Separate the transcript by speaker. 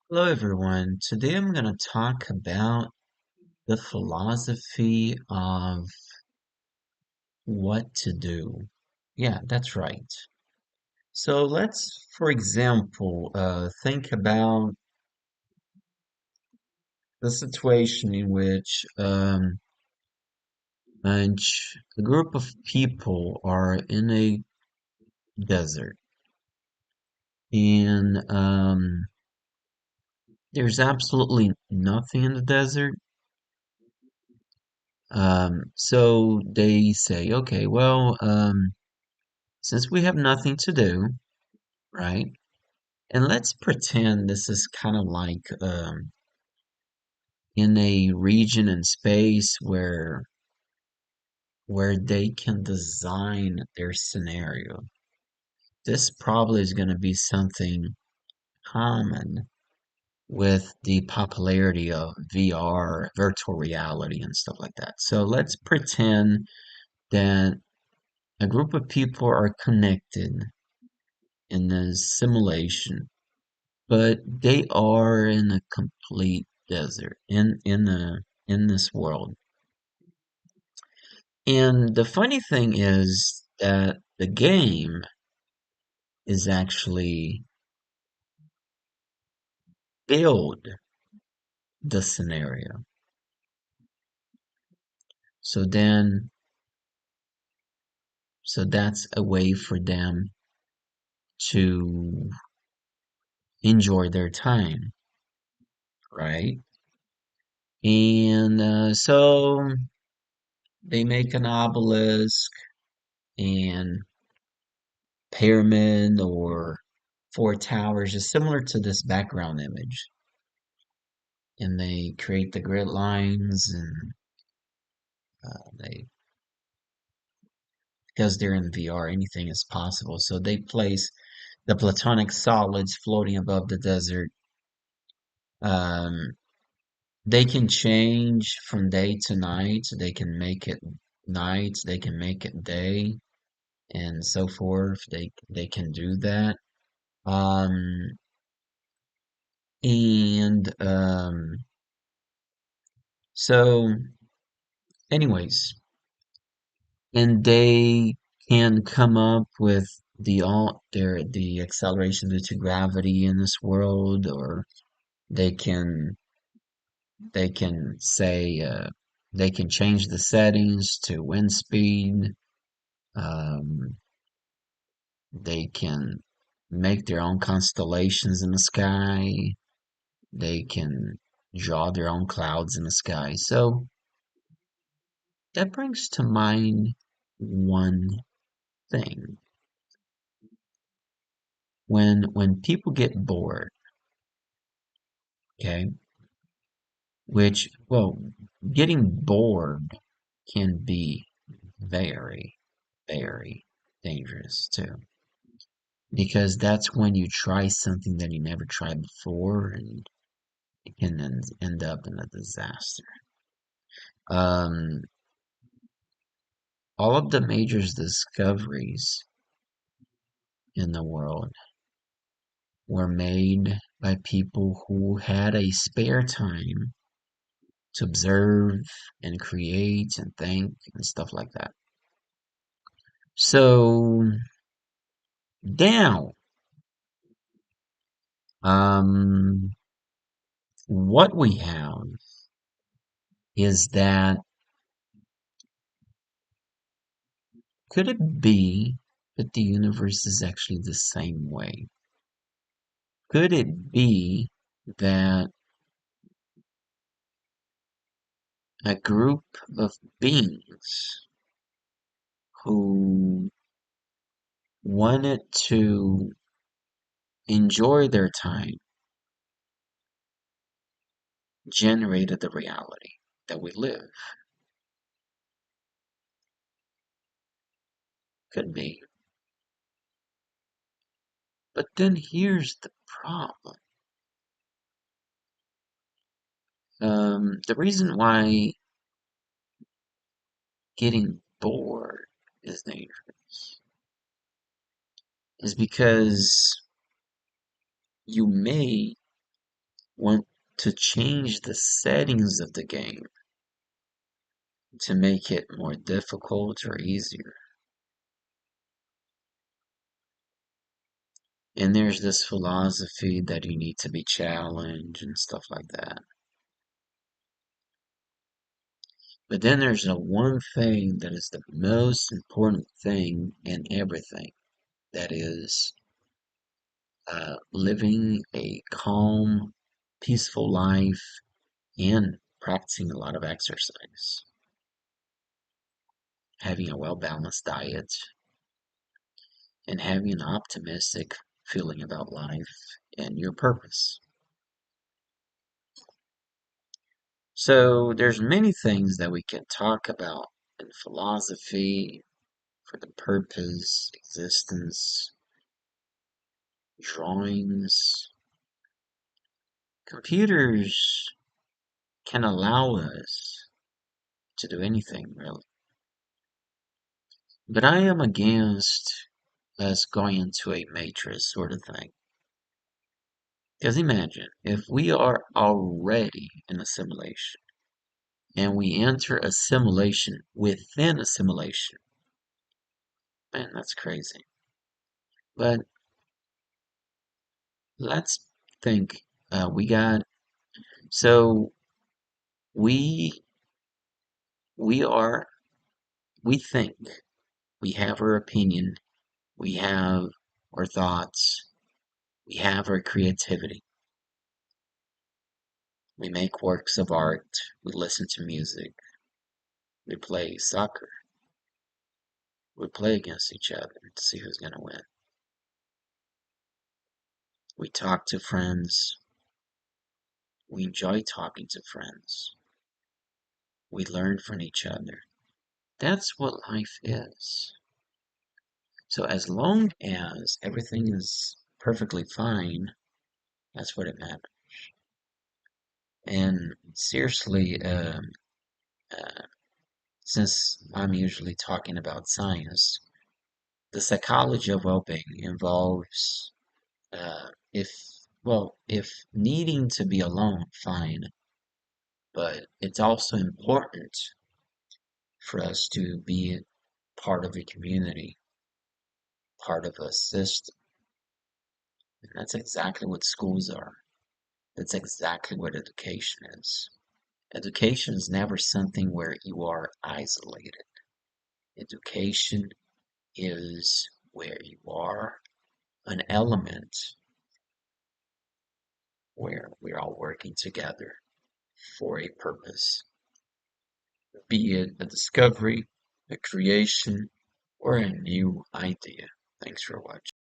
Speaker 1: Hello, everyone. Today I'm going to talk about the philosophy of what to do. Yeah, that's right. So let's, for example, think about the situation in which a group of people are in a desert and there's absolutely nothing in the desert. So they say, okay, well, since we have nothing to do, right? And let's pretend this is kind of like in a region in space where they can design their scenario. This probably is going to be something common with the popularity of VR, virtual reality, and stuff like that. So let's pretend that a group of people are connected in this simulation, but they are in a complete desert in this world. And the funny thing is that the game is actually build the scenario. So then so that's a way for them to enjoy their time, right? And so they make an obelisk and pyramid or four towers, is similar to this background image. And they create the grid lines and they because they're in VR, anything is possible. So they place the platonic solids floating above the desert. Um, they can change from day to night. They can make it night. They can make it day, and so forth. They can do that. Um, and so, anyways, and they can come up with the acceleration due to gravity in this world, or they can they can say they can change the settings to wind speed. Um, they can make their own constellations in the sky. They can draw their own clouds in the sky. So that brings to mind one thing. When people get bored, okay, which, well, getting bored can be very, very dangerous too. Because that's when you try something that you never tried before and it can end up in a disaster. Um, all of the major discoveries in the world were made by people who had a spare time to observe and create and think and stuff like that. So now, um, what we have is that could it be that the universe is actually the same way? Could it be that a group of beings who wanted to enjoy their time generated the reality that we live? Could be. But then here's the problem. The reason why getting bored is dangerous is because you may want to change the settings of the game to make it more difficult or easier. And there's this philosophy that you need to be challenged and stuff like that. But then there's a one thing that is the most important thing in everything. That is living a calm, peaceful life and practicing a lot of exercise. Having a well-balanced diet and having an optimistic feeling about life and your purpose. So there's many things that we can talk about in philosophy for the purpose, existence, drawings. Computers can allow us to do anything really. But I am against us going into a matrix sort of thing. Because imagine if we are already in a simulation and we enter a simulation within a simulation. Man, that's crazy. But let's think. We got so we we are we think, we have our opinion, we have our thoughts, we have our creativity. We make works of art, we listen to music, we play soccer, we play against each other to see who's gonna win. We talk to friends, we enjoy talking to friends, we learn from each other. That's what life is. So as long as everything is perfectly fine, that's what it matters. And seriously, uh, since I'm usually talking about science, the psychology of well-being involves if if needing to be alone, fine, but it's also important for us to be part of a community, part of a system. And that's exactly what schools are. That's exactly what education is. Education is never something where you are isolated. Education is where you are an element where we're all working together for a purpose, be it a discovery, a creation, or a new idea. Thanks for watching.